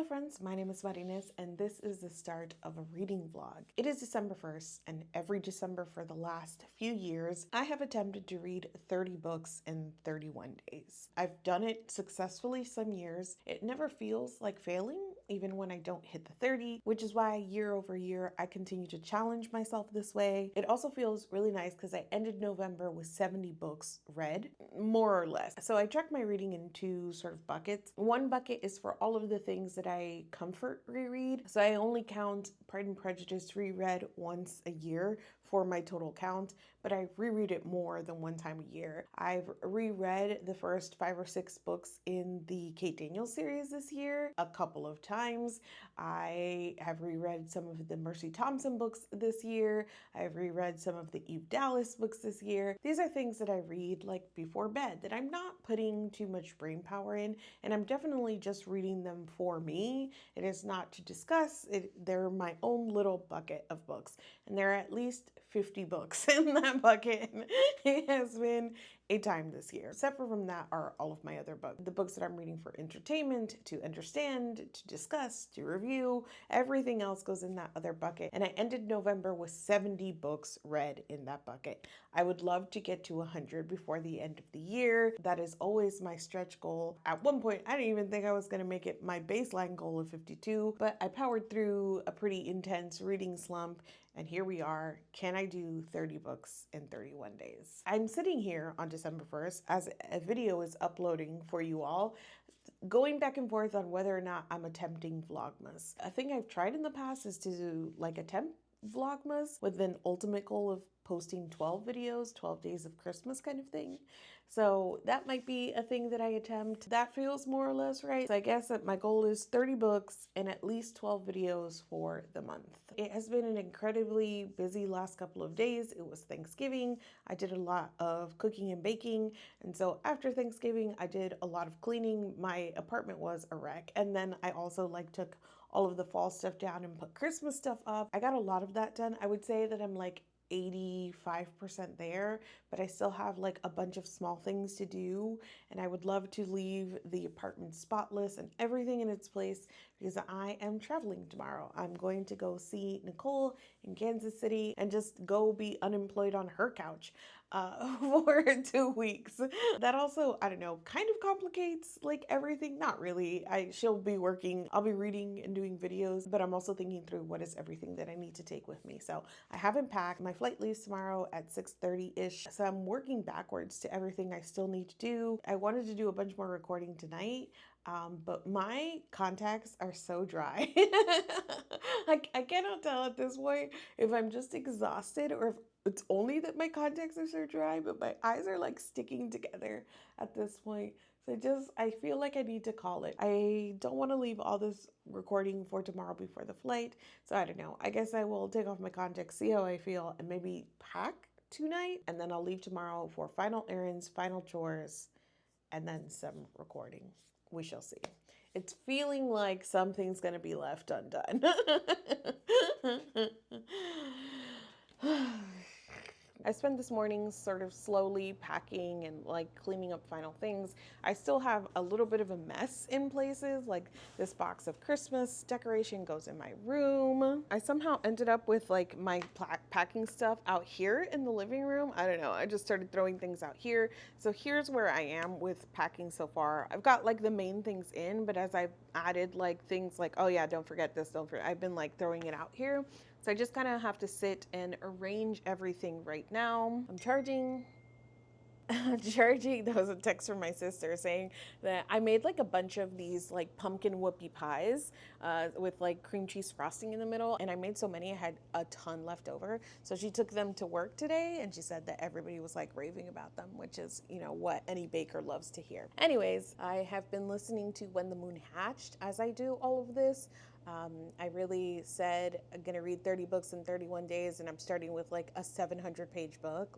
friends, my name is Marines and this is the start of a reading vlog. It is December 1st and every December for the last few years, I have attempted to read 30 books in 31 days. I've done it successfully some years. It never feels like failing, even when I don't hit the 30, which is why year over year, I continue to challenge myself this way. It also feels really nice because I ended November with 70 books read, more or less. So I track my reading in two sort of buckets. One bucket is for all of the things that I comfort reread. So I only count Pride and Prejudice reread once a year for my total count, but I reread it more than one time a year. I've reread the first 5 or 6 books in the Kate Daniels series this year a couple of times. I have reread some of the Mercy Thompson books this year. I've reread some of the Eve Dallas books this year. These are things that I read like before bed that I'm not putting too much brain power in, and I'm definitely just reading them for me. It is not to discuss. They're my own little bucket of books, and there are at least 50 books in that bucket. It has been a time this year. Separate from that are all of my other books. The books that I'm reading for entertainment, to understand, to discuss, to review, everything else goes in that other bucket. And I ended November with 70 books read in that bucket. I would love to get to 100 before the end of the year. That is always my stretch goal. At one point, I didn't even think I was going to make it my baseline goal of 52, but I powered through a pretty intense reading slump. And here we are. Can I do 30 books in 31 days? I'm sitting here on December 1st as a video is uploading for you all, going back and forth on whether or not I'm attempting Vlogmas. A thing I've tried in the past is to attempt Vlogmas with an ultimate goal of posting 12 videos, 12 days of Christmas kind of thing. So that might be a thing that I attempt. That feels more or less right. So I guess that my goal is 30 books and at least 12 videos for the month. It has been an incredibly busy last couple of days. It was Thanksgiving. I did a lot of cooking and baking. And so after Thanksgiving, I did a lot of cleaning. My apartment was a wreck. And then I also took all of the fall stuff down and put Christmas stuff up. I got a lot of that done. I would say that I'm 85% there, but I still have a bunch of small things to do, and I would love to leave the apartment spotless and everything in its place because I am traveling tomorrow. I'm going to go see Nicole in Kansas City and just go be unemployed on her couch for 2 weeks. That also, I don't know, kind of complicates everything. Not really. She'll be working, I'll be reading and doing videos, but I'm also thinking through what is everything that I need to take with me. So I haven't packed. My flight leaves tomorrow at 6:30-ish. So I'm working backwards to everything I still need to do. I wanted to do a bunch more recording tonight, but my contacts are so dry. I cannot tell at this point if I'm just exhausted or if it's only that my contacts are so dry, but my eyes are sticking together at this point. So I feel like I need to call it. I don't want to leave all this recording for tomorrow before the flight. So I don't know. I guess I will take off my contacts, see how I feel, and maybe pack tonight. And then I'll leave tomorrow for final errands, final chores, and then some recording. We shall see. It's feeling like something's going to be left undone. I spent this morning sort of slowly packing and cleaning up final things. I still have a little bit of a mess in places, this box of Christmas decoration goes in my room. I somehow ended up with my packing stuff out here in the living room. I don't know, I just started throwing things out here. So here's where I am with packing so far. I've got the main things in, but as I've added things oh yeah, don't forget this, don't forget, I've been throwing it out here. So I just kind of have to sit and arrange everything right now. I'm charging. There was a text from my sister saying that I made a bunch of these pumpkin whoopie pies with cream cheese frosting in the middle, and I made so many I had a ton left over. So she took them to work today and she said that everybody was raving about them, which is what any baker loves to hear. Anyways, I have been listening to When the Moon Hatched as I do all of this. I really said I'm gonna read 30 books in 31 days, and I'm starting with a 700-page book.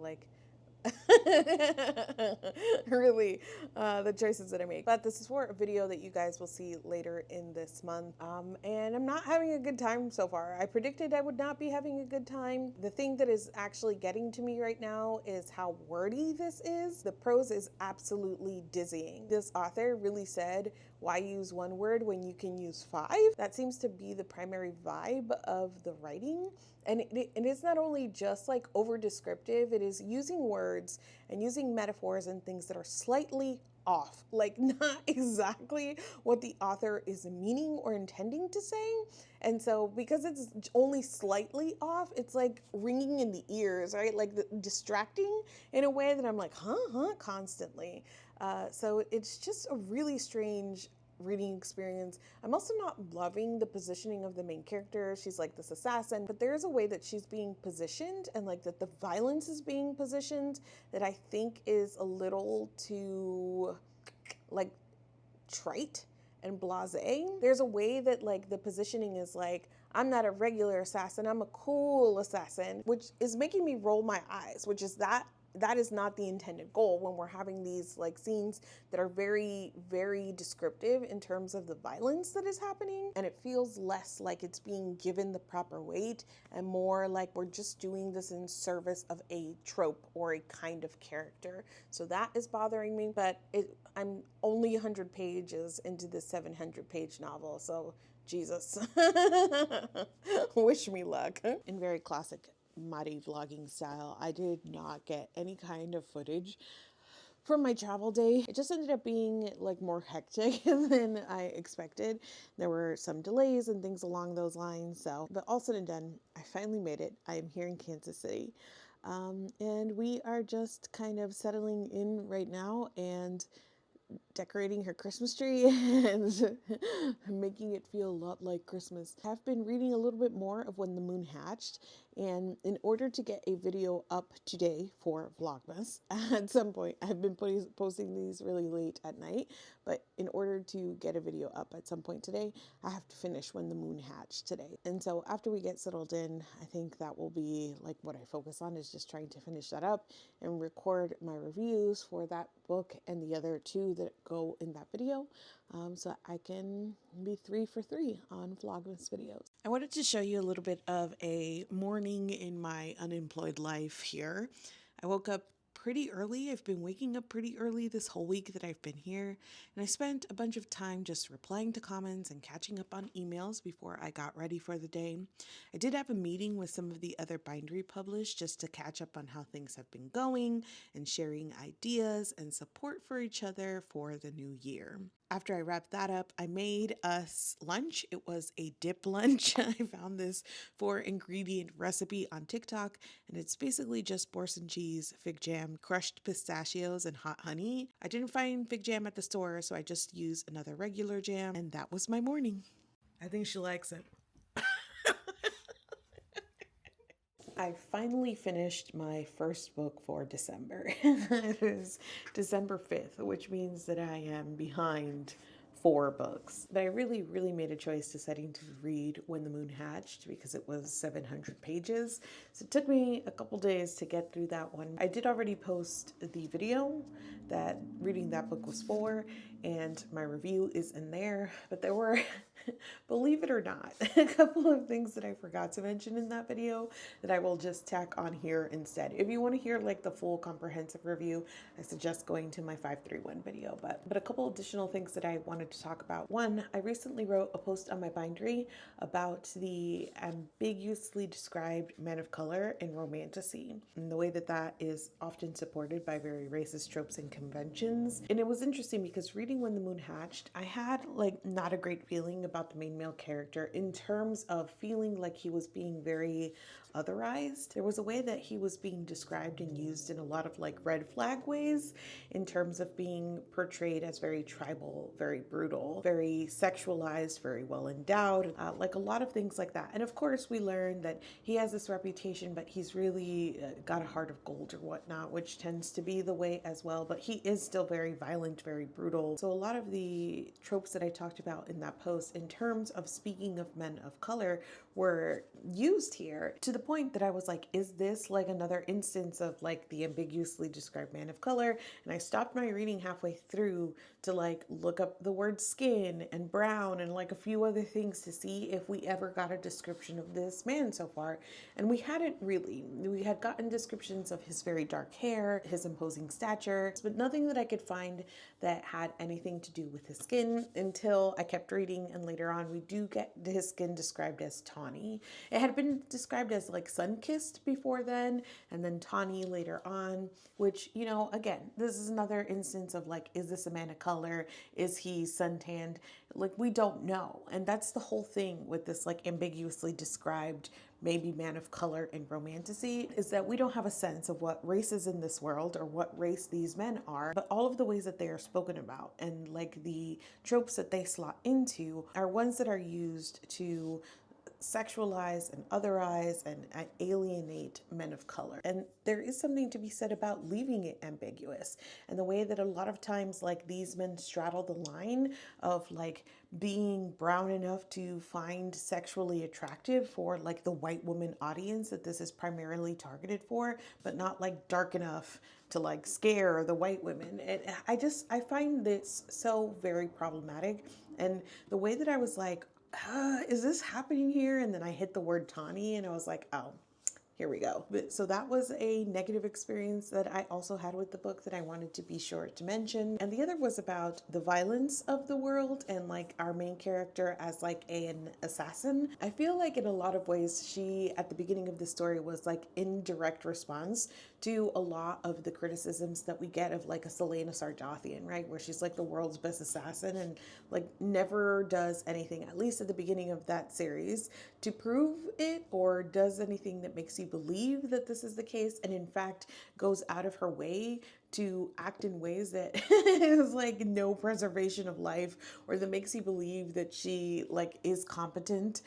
Really, the choices that I make. But this is for a video that you guys will see later in this month. And I'm not having a good time so far. I predicted I would not be having a good time. The thing that is actually getting to me right now is how wordy this is. The prose is absolutely dizzying. This author really said why use one word when you can use five? That seems to be the primary vibe of the writing. And it is not only just like over descriptive, it is using words and using metaphors and things that are slightly off, like not exactly what the author is meaning or intending to say. And so because it's only slightly off, it's like ringing in the ears, right? Like distracting in a way that I'm like, constantly. So it's just a really strange reading experience. I'm also not loving the positioning of the main character. She's like this assassin, but there's a way that she's being positioned and like that the violence is being positioned that I think is a little too like trite and blasé. There's a way that like the positioning is like, I'm not a regular assassin, I'm a cool assassin, which is making me roll my eyes, which is that is not the intended goal when we're having these like scenes that are very, very descriptive in terms of the violence that is happening. And it feels less like it's being given the proper weight and more like we're just doing this in service of a trope or a kind of character. So that is bothering me, but I'm only 100 pages into this 700-page novel. So Jesus, wish me luck. In very classic Mari vlogging style, I did not get any kind of footage from my travel day. It just ended up being like more hectic than I expected. There were some delays and things along those lines. But all said and done, I finally made it. I am here in Kansas City. And we are just kind of settling in right now and decorating her Christmas tree and making it feel a lot like Christmas. I've been reading a little bit more of When the Moon Hatched, and in order to get a video up today for Vlogmas, at some point, I've been posting these really late at night, but in order to get a video up at some point today, I have to finish When the Moon Hatched today. And so after we get settled in, I think that will be like what I focus on, is just trying to finish that up and record my reviews for that book and the other two that go in that video, so I can be 3 for 3 on Vlogmas videos. I wanted to show you a little bit of a morning in my unemployed life here. I woke up pretty early. I've been waking up pretty early this whole week that I've been here, and I spent a bunch of time just replying to comments and catching up on emails before I got ready for the day. I did have a meeting with some of the other bindery published just to catch up on how things have been going and sharing ideas and support for each other for the new year. After I wrapped that up, I made us lunch. It was a dip lunch. I found this 4-ingredient recipe on TikTok, and it's basically just boursin cheese, fig jam, crushed pistachios, and hot honey. I didn't find fig jam at the store, so I just used another regular jam, and that was my morning. I think she likes it. I finally finished my first book for December. It is December 5th, which means that I am behind 4 books. But I really, really made a choice deciding to read When the Moon Hatched because it was 700 pages. So it took me a couple days to get through that one. I did already post the video that reading that book was for, and my review is in there. But there were, believe it or not, a couple of things that I forgot to mention in that video that I will just tack on here instead. If you want to hear like the full comprehensive review, I suggest going to my 531 video. But a couple additional things that I wanted to talk about. One, I recently wrote a post on my bindery about the ambiguously described man of color in romantasy and the way that that is often supported by very racist tropes and conventions. And it was interesting because reading When the Moon Hatched, I had like not a great feeling about the main male character in terms of feeling like he was being very otherized. There was a way that he was being described and used in a lot of like red flag ways in terms of being portrayed as very tribal, very brutal, very sexualized, very well endowed, like a lot of things like that. And of course we learn that he has this reputation, but he's really got a heart of gold or whatnot, which tends to be the way as well. But he is still very violent, very brutal. So a lot of the tropes that I talked about in that post in and terms of speaking of men of color were used here, to the point that I was like, is this like another instance of like the ambiguously described man of color? And I stopped my reading halfway through to like look up the word skin and brown and like a few other things to see if we ever got a description of this man so far. And we hadn't really. We had gotten descriptions of his very dark hair, his imposing stature, but nothing that I could find that had anything to do with his skin until I kept reading, and later on we do get his skin described as tawny. It had been described as like sun-kissed before then, and then tawny later on, which, you know, again, this is another instance of like, is this a man of color? Is he suntanned? Like, we don't know. And that's the whole thing with this like ambiguously described maybe man of color in romantasy, is that we don't have a sense of what race is in this world or what race these men are, but all of the ways that they are spoken about and like the tropes that they slot into are ones that are used to sexualize and otherize and alienate men of color. And there is something to be said about leaving it ambiguous, and the way that a lot of times like these men straddle the line of like being brown enough to find sexually attractive for like the white woman audience that this is primarily targeted for, but not like dark enough to like scare the white women. And I find this so very problematic. And the way that I was like, is this happening here? And then I hit the word tawny and I was like, oh, here we go. So that was a negative experience that I also had with the book that I wanted to be sure to mention. And the other was about the violence of the world and like our main character as like an assassin. I feel like in a lot of ways, she at the beginning of the story was like in direct response to a lot of the criticisms that we get of like a Selena Sardathian, right? Where she's like the world's best assassin and like never does anything, at least at the beginning of that series, to prove it or does anything that makes you believe that this is the case, and in fact goes out of her way to act in ways that is like no preservation of life, or that makes you believe that she like is competent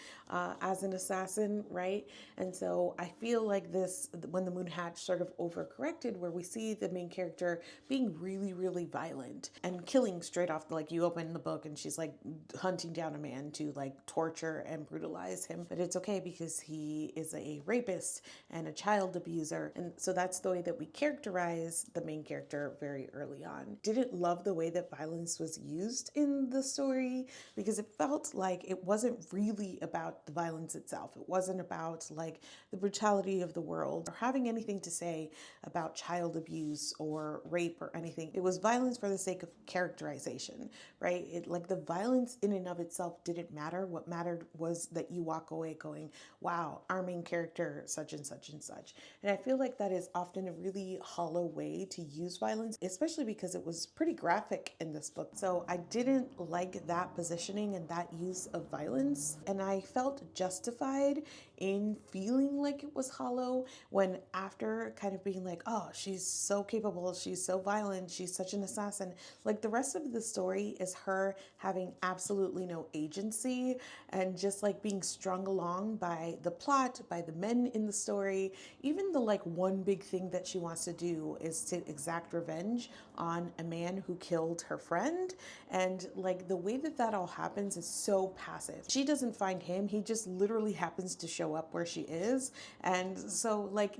as an assassin, right? And so I feel like this, when the Moon Hatch sort of overcorrected, where we see the main character being really, really violent and killing straight off, like you open the book and she's like hunting down a man to like torture and brutalize him, but it's okay because he is a rapist and a child abuser. And so that's the way that we characterize the main character very early on. Didn't love the way that violence was used in the story, because it felt like it wasn't really about the violence itself. It wasn't about like the brutality of the world or having anything to say about child abuse or rape or anything. It was violence for the sake of characterization, right? It like the violence in and of itself didn't matter. What mattered was that you walk away going, wow, our main character such and such and such. And I feel like that is often a really hollow way to use violence, especially because it was pretty graphic in this book. So I didn't like that positioning and that use of violence. And I felt justified in feeling like it was hollow when, after kind of being like, oh, she's so capable, she's so violent, she's such an assassin, like the rest of the story is her having absolutely no agency and just like being strung along by the plot, by the men in the story. Even the like one big thing that she wants to do is to exact revenge on a man who killed her friend. And like the way that that all happens is so passive. She doesn't find him, he just literally happens to show up where she is. And so like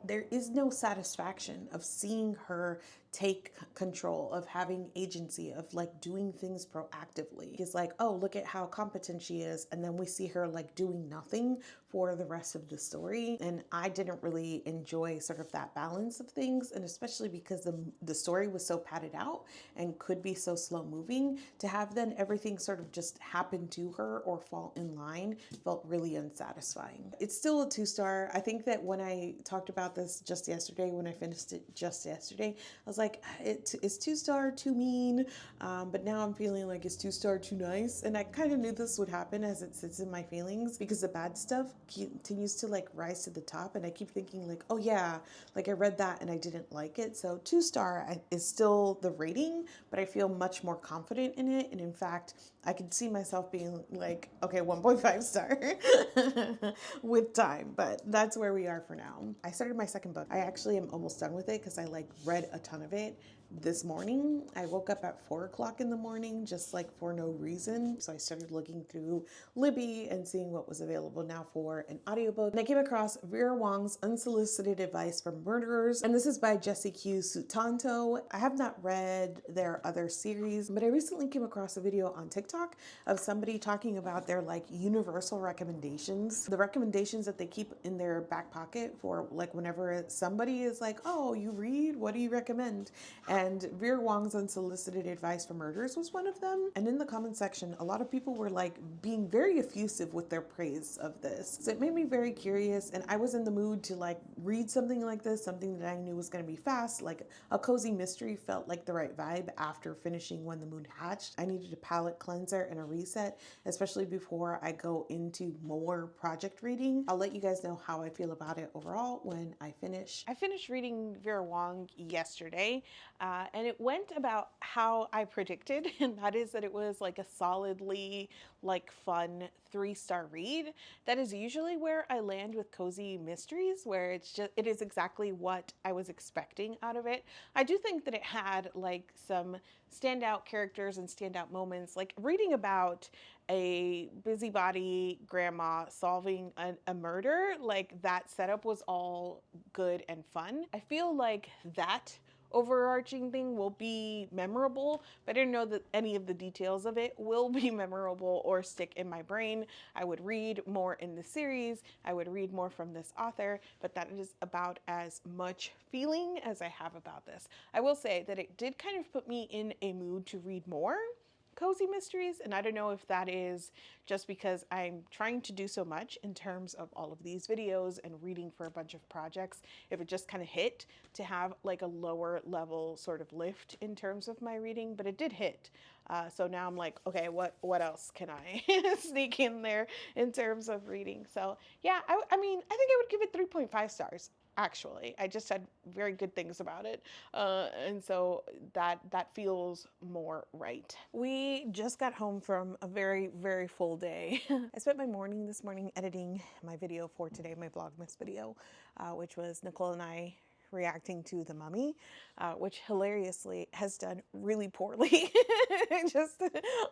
there is no satisfaction of seeing her take control, of having agency, of like doing things proactively. It's like, oh, look at how competent she is. And then we see her like doing nothing for the rest of the story. And I didn't really enjoy sort of that balance of things. And especially because the story was so padded out and could be so slow moving, to have then everything sort of just happen to her or fall in line felt really unsatisfying. It's still a 2-star. I think that when I talked about this just yesterday, when I finished it just yesterday, I was like, it's 2-star too mean, but now I'm feeling like it's 2-star too nice. And I kind of knew this would happen as it sits in my feelings, because the bad stuff continues to like rise to the top, and I keep thinking like, oh yeah, like I read that and I didn't like it. So 2-star is still the rating, but I feel much more confident in it. And in fact, I could see myself being like, okay, 1.5 star with time, but that's where we are for now. I started my second book. I actually am almost done with it because I like read a ton of it this morning. I woke up at 4 o'clock in the morning, just like for no reason. So I started looking through Libby and seeing what was available now for an audiobook. And I came across Vera Wong's Unsolicited Advice from Murderers. And this is by Jessie Sutanto. I have not read their other series, but I recently came across a video on TikTok of somebody talking about their like universal recommendations, the recommendations that they keep in their back pocket for like whenever somebody is like, oh, you read, what do you recommend? And Vera Wong's Unsolicited Advice for Murderers was one of them. And in the comment section, a lot of people were like being very effusive with their praise of this. So it made me very curious, and I was in the mood to like read something like this, something that I knew was going to be fast, like a cozy mystery felt like the right vibe after finishing When the Moon Hatched. I needed a palate cleanser and a reset, especially before I go into more project reading. I'll let you guys know how I feel about it overall when I finish. I finished reading Vera Wong yesterday. And it went about how I predicted, and that is that it was like a solidly like fun 3-star read. That is usually where I land with cozy mysteries, where it is exactly what I was expecting out of it. I do think that it had like some standout characters and standout moments, like reading about a busybody grandma solving a murder, like that setup was all good and fun. I feel like that overarching thing will be memorable, but I don't know that any of the details of it will be memorable or stick in my brain. I would read more in the series, I would read more from this author, but that is about as much feeling as I have about this. I will say that it did kind of put me in a mood to read more cozy mysteries, and I don't know if that is just because I'm trying to do so much in terms of all of these videos and reading for a bunch of projects, if it just kind of hit to have like a lower level sort of lift in terms of my reading, but it did hit. So now I'm like, okay, what else can I sneak in there in terms of reading? So yeah, I mean, I think I would give it 3.5 stars. Actually, I just said very good things about it, and so that feels more right. We just got home from a very full day. I spent my morning this morning editing my video for today, my Vlogmas video, which was Nicole and I reacting to The Mummy, which hilariously has done really poorly.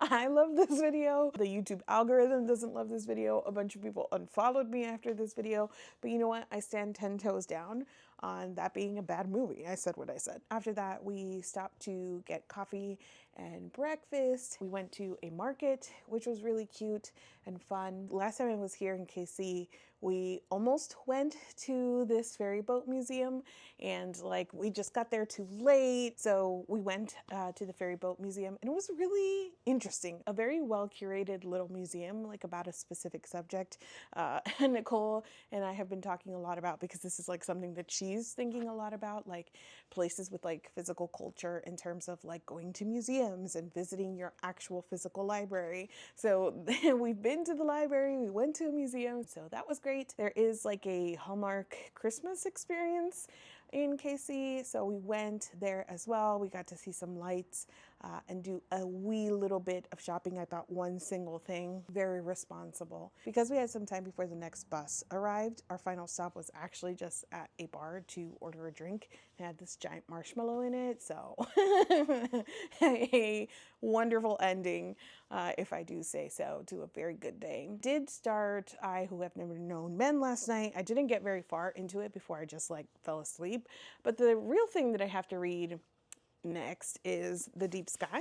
I love this video. The YouTube algorithm doesn't love this video. A bunch of people unfollowed me after this video, but you know what? I stand 10 toes down on that being a bad movie. I said what I said. After that, we stopped to get coffee and breakfast. We went to a market, which was really cute and fun. Last time I was here in KC, we almost went to this ferry boat museum, and like we just got there too late. So we went to the ferry boat museum, and it was really interesting. A very well curated little museum, like about a specific subject. Nicole and I have been talking a lot about, because this is like something that she's thinking a lot about, like places with like physical culture in terms of like going to museums and visiting your actual physical library. So we've been to the library, we went to a museum, so that was great. There is like a Hallmark Christmas experience in KC, so we went there as well. We got to see some lights and do a wee little bit of shopping. I bought one single thing, very responsible. Because we had some time before the next bus arrived, our final stop was actually just at a bar to order a drink. It had this giant marshmallow in it, so a wonderful ending, if I do say so, to a very good day. Did start I Who Have Never Known Men last night. I didn't get very far into it before I just like fell asleep, but the real thing that I have to read next is The Deep Sky,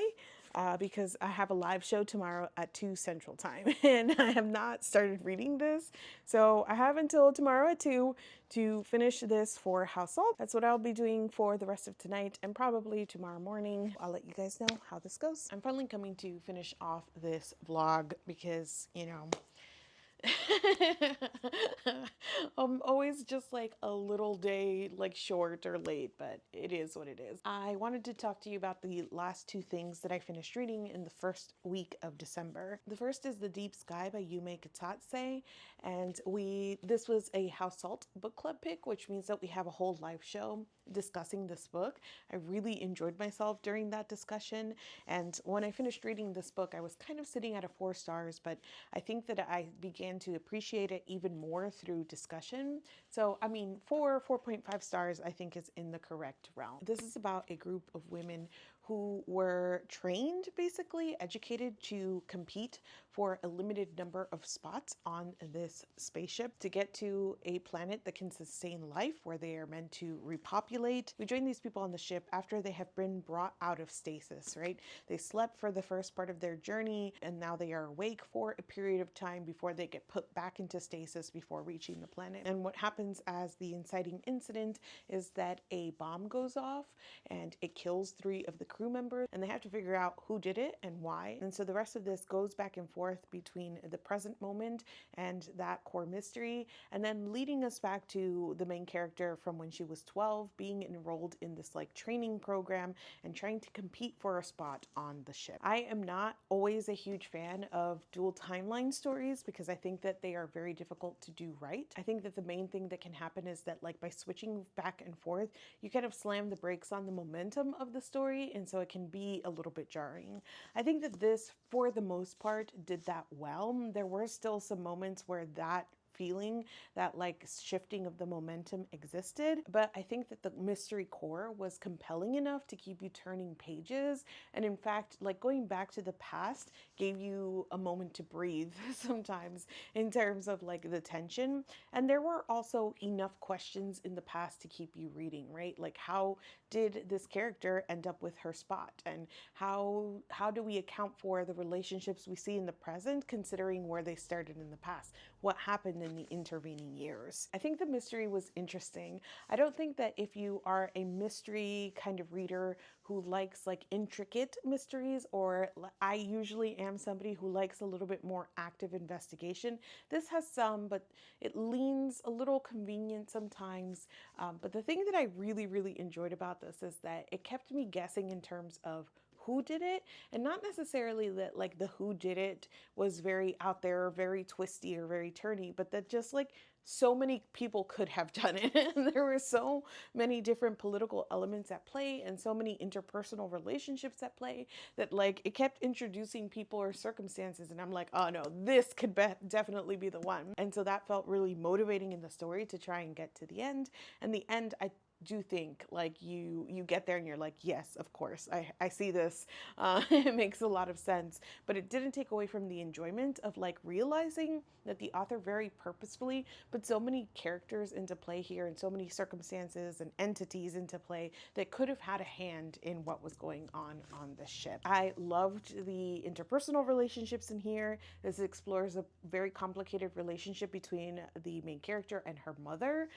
because I have a live show tomorrow at 2 Central Time, and I have not started reading this, so I have until tomorrow at 2 to finish this for House Salt. That's what I'll be doing for the rest of tonight and probably tomorrow morning. I'll let you guys know how this goes. I'm finally coming to finish off this vlog because, you know, I'm always just like a little day like short or late, but it is what it is. I wanted to talk to you about the last 2 things that I finished reading in the first week of December. The first is The Deep Sky by Yume Kitasei, and this was a House Salt book club pick, which means that we have a whole live show discussing this book. I really enjoyed myself during that discussion, and when I finished reading this book, I was kind of sitting at a 4 stars, but I think that I began began to appreciate it even more through discussion. So, I mean, 4.5 stars, I think is in the correct realm. This is about a group of women who were trained, basically educated to compete for a limited number of spots on this spaceship to get to a planet that can sustain life, where they are meant to repopulate. We join these people on the ship after they have been brought out of stasis, right? They slept for the first part of their journey, and now they are awake for a period of time before they get put back into stasis before reaching the planet. And what happens as the inciting incident is that a bomb goes off and it kills 3 of the crew members, and they have to figure out who did it and why. And so the rest of this goes back and forth between the present moment and that core mystery, and then leading us back to the main character from when she was 12, being enrolled in this like training program and trying to compete for a spot on the ship. I am not always a huge fan of dual timeline stories because I think that they are very difficult to do right. I think that the main thing that can happen is that, like, by switching back and forth, you kind of slam the brakes on the momentum of the story, and so it can be a little bit jarring. I think that this, for the most part, did that well. There were still some moments where that feeling, that like shifting of the momentum existed, but I think that the mystery core was compelling enough to keep you turning pages, and in fact, like, going back to the past gave you a moment to breathe sometimes in terms of like the tension. And there were also enough questions in the past to keep you reading, right? Like, how did this character end up with her spot, and how do we account for the relationships we see in the present considering where they started in the past? What happened in the intervening years? I think the mystery was interesting. I don't think that if you are a mystery kind of reader who likes like intricate mysteries, or I usually am somebody who likes a little bit more active investigation. This has some, but it leans a little convenient sometimes. But the thing that I really, really enjoyed about this is that it kept me guessing in terms of who did it, and not necessarily that like the who did it was very out there, very twisty or very turny, but that just like so many people could have done it. And there were so many different political elements at play and so many interpersonal relationships at play that like it kept introducing people or circumstances, and I'm like, oh no, this could definitely be the one. And so that felt really motivating in the story to try and get to the end. And the end, I do think like you get there and you're like, yes, of course, I see this. It makes a lot of sense, but it didn't take away from the enjoyment of like realizing that the author very purposefully put so many characters into play here and so many circumstances and entities into play that could have had a hand in what was going on the ship. I loved the interpersonal relationships in here. This explores a very complicated relationship between the main character and her mother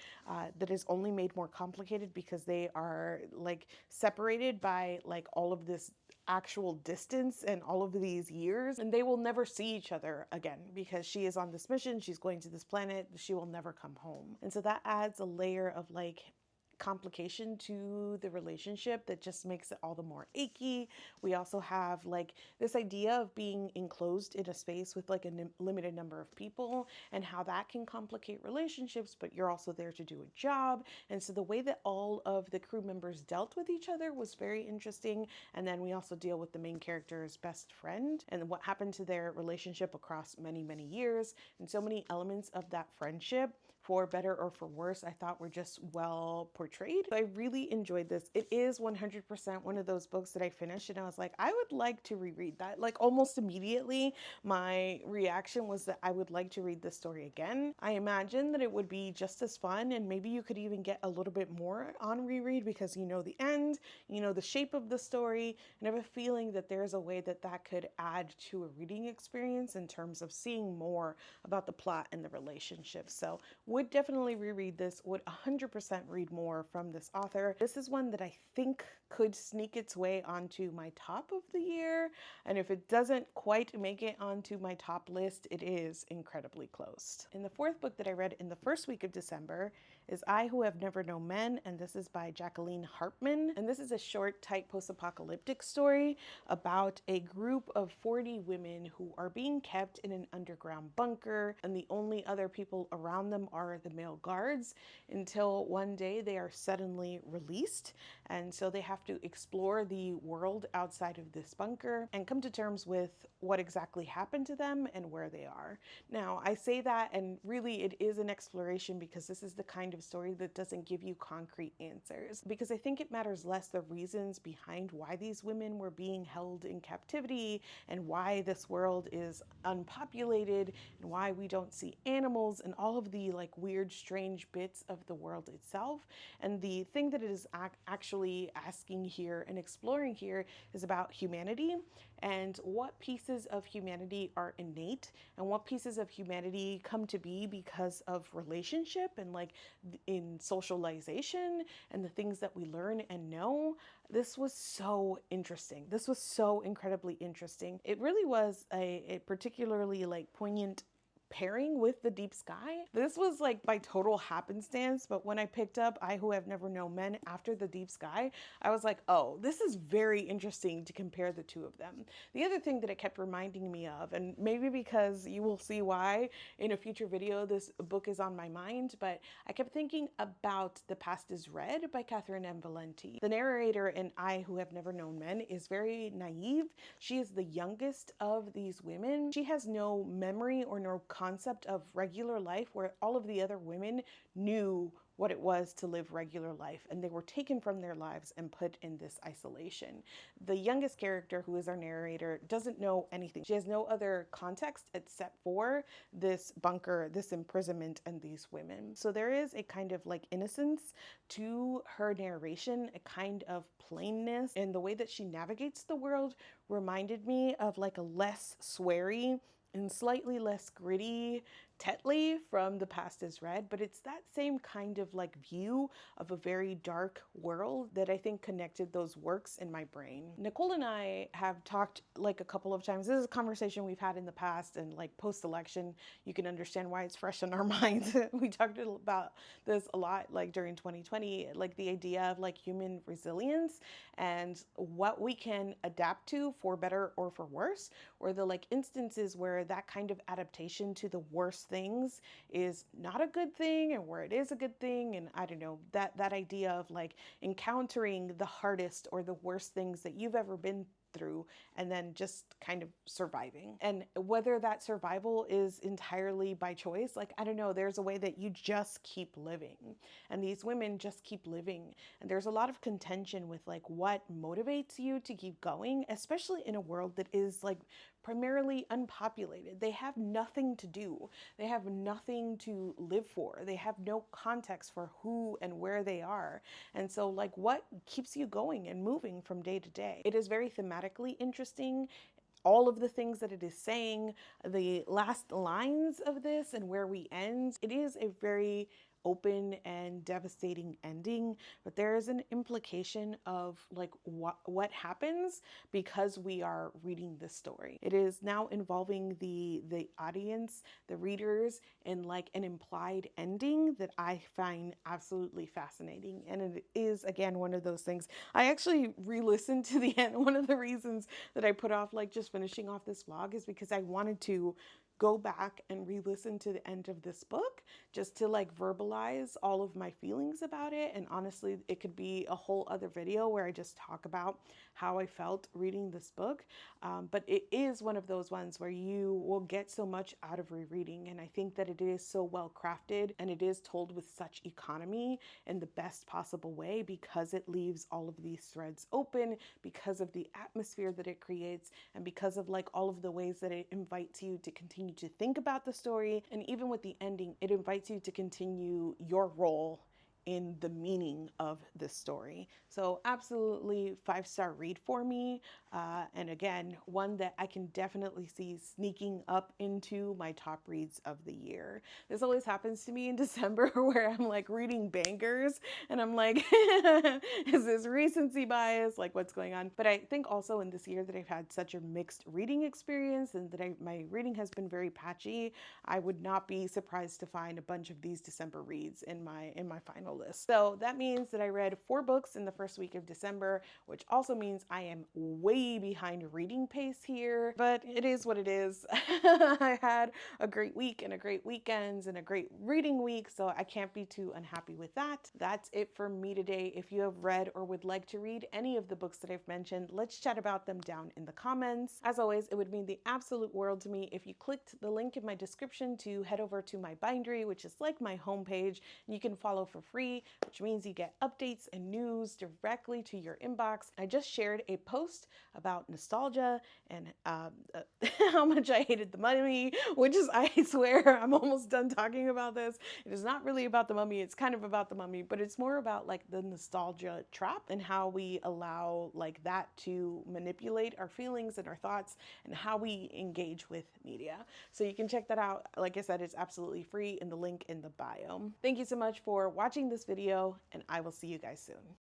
that is only made more complicated because they are like separated by like all of this actual distance and all of these years, and they will never see each other again because she is on this mission, she's going to this planet, she will never come home. And so that adds a layer of like complication to the relationship that just makes it all the more achy. We also have like this idea of being enclosed in a space with like a limited number of people and how that can complicate relationships, but you're also there to do a job. And so the way that all of the crew members dealt with each other was very interesting. And then we also deal with the main character's best friend and what happened to their relationship across many, many years. And so many elements of that friendship, for better or for worse, I thought were just well portrayed. So I really enjoyed this. It is 100% one of those books that I finished and I was like, I would like to reread that. Like almost immediately, my reaction was that I would like to read this story again. I imagine that it would be just as fun, and maybe you could even get a little bit more on reread because you know the end, you know the shape of the story, and I have a feeling that there's a way that that could add to a reading experience in terms of seeing more about the plot and the relationships. So would definitely reread this, would 100% read more from this author. This is one that I think could sneak its way onto my top of the year, and if it doesn't quite make it onto my top list, it is incredibly close. And the fourth book that I read in the first week of December is I Who Have Never Known Men, and this is by Jaqueline Harpman. And this is a short, tight post-apocalyptic story about a group of 40 women who are being kept in an underground bunker, and the only other people around them are are the male guards until one day they are suddenly released. And so they have to explore the world outside of this bunker and come to terms with what exactly happened to them and where they are. Now, I say that, and really it is an exploration because this is the kind of story that doesn't give you concrete answers. Because I think it matters less the reasons behind why these women were being held in captivity and why this world is unpopulated and why we don't see animals and all of the like weird, strange bits of the world itself. And the thing that it is actually asking here and exploring here is about humanity and what pieces of humanity are innate and what pieces of humanity come to be because of relationship and like in socialization and the things that we learn and know. This was so interesting. This was so incredibly interesting. It really was a particularly like poignant pairing with The Deep Sky. This was like by total happenstance, but when I picked up I Who Have Never Known Men after The Deep Sky, I was like, oh, this is very interesting to compare the two of them. The other thing that it kept reminding me of, and maybe because you will see why in a future video this book is on my mind, but I kept thinking about The Past is Red by Catherine M. Valenti. The narrator in I Who Have Never Known Men is very naive. She is the youngest of these women. She has no memory or no concept of regular life, where all of the other women knew what it was to live regular life, and they were taken from their lives and put in this isolation. The youngest character, who is our narrator, doesn't know anything. She has no other context except for this bunker, this imprisonment, and these women. So there is a kind of like innocence to her narration, a kind of plainness, and the way that she navigates the world reminded me of like a less sweary and slightly less gritty Tetley from The Past is Red, but it's that same kind of like view of a very dark world that I think connected those works in my brain. Nicole and I have talked like a couple of times. This is a conversation we've had in the past, and like post-election, you can understand why it's fresh in our minds. We talked about this a lot like during 2020, like the idea of like human resilience and what we can adapt to for better or for worse, or the like instances where that kind of adaptation to the worst things is not a good thing and where it is a good thing. And I don't know, that idea of like encountering the hardest or the worst things that you've ever been through and then just kind of surviving. And whether that survival is entirely by choice, like, I don't know, there's a way that you just keep living, and these women just keep living. And there's a lot of contention with like what motivates you to keep going, especially in a world that is like primarily unpopulated. They have nothing to do. They have nothing to live for. They have no context for who and where they are. And so like what keeps you going and moving from day to day? It is very thematically interesting. All of the things that it is saying, the last lines of this and where we end, it is a very open and devastating ending, but there is an implication of like what happens because we are reading this story. It is now involving the audience, the readers, in like an implied ending that I find absolutely fascinating. And it is, again, one of those things. I actually re-listened to the end. One of the reasons that I put off like just finishing off this vlog is because I wanted to go back and re-listen to the end of this book just to like verbalize all of my feelings about it. And honestly, it could be a whole other video where I just talk about how I felt reading this book. But it is one of those ones where you will get so much out of rereading. And I think that it is so well crafted and it is told with such economy in the best possible way because it leaves all of these threads open, because of the atmosphere that it creates, and because of like all of the ways that it invites you to continue to think about the story. And even with the ending, it invites you to continue your role in the meaning of this story. So absolutely 5-star read for me. And again, one that I can definitely see sneaking up into my top reads of the year. This always happens to me in December where I'm like reading bangers and I'm like, is this recency bias? Like what's going on? But I think also in this year that I've had such a mixed reading experience and that my reading has been very patchy, I would not be surprised to find a bunch of these December reads in my final list. So that means that I read 4 books in the first week of December, which also means I am way way behind reading pace here, but it is what it is. I had a great week and a great weekend and a great reading week, so I can't be too unhappy with that. That's it for me today. If you have read or would like to read any of the books that I've mentioned, let's chat about them down in the comments. As always, it would mean the absolute world to me if you clicked the link in my description to head over to my bindery, which is like my homepage, and you can follow for free, which means you get updates and news directly to your inbox. I just shared a post about nostalgia and how much I hated The Mummy, which is, I swear, I'm almost done talking about this. It is not really about the mummy. It's kind of about the mummy, but it's more about like the nostalgia trap and how we allow like that to manipulate our feelings and our thoughts and how we engage with media. So you can check that out. Like I said, it's absolutely free in the link in the bio. Thank you so much for watching this video, and I will see you guys soon.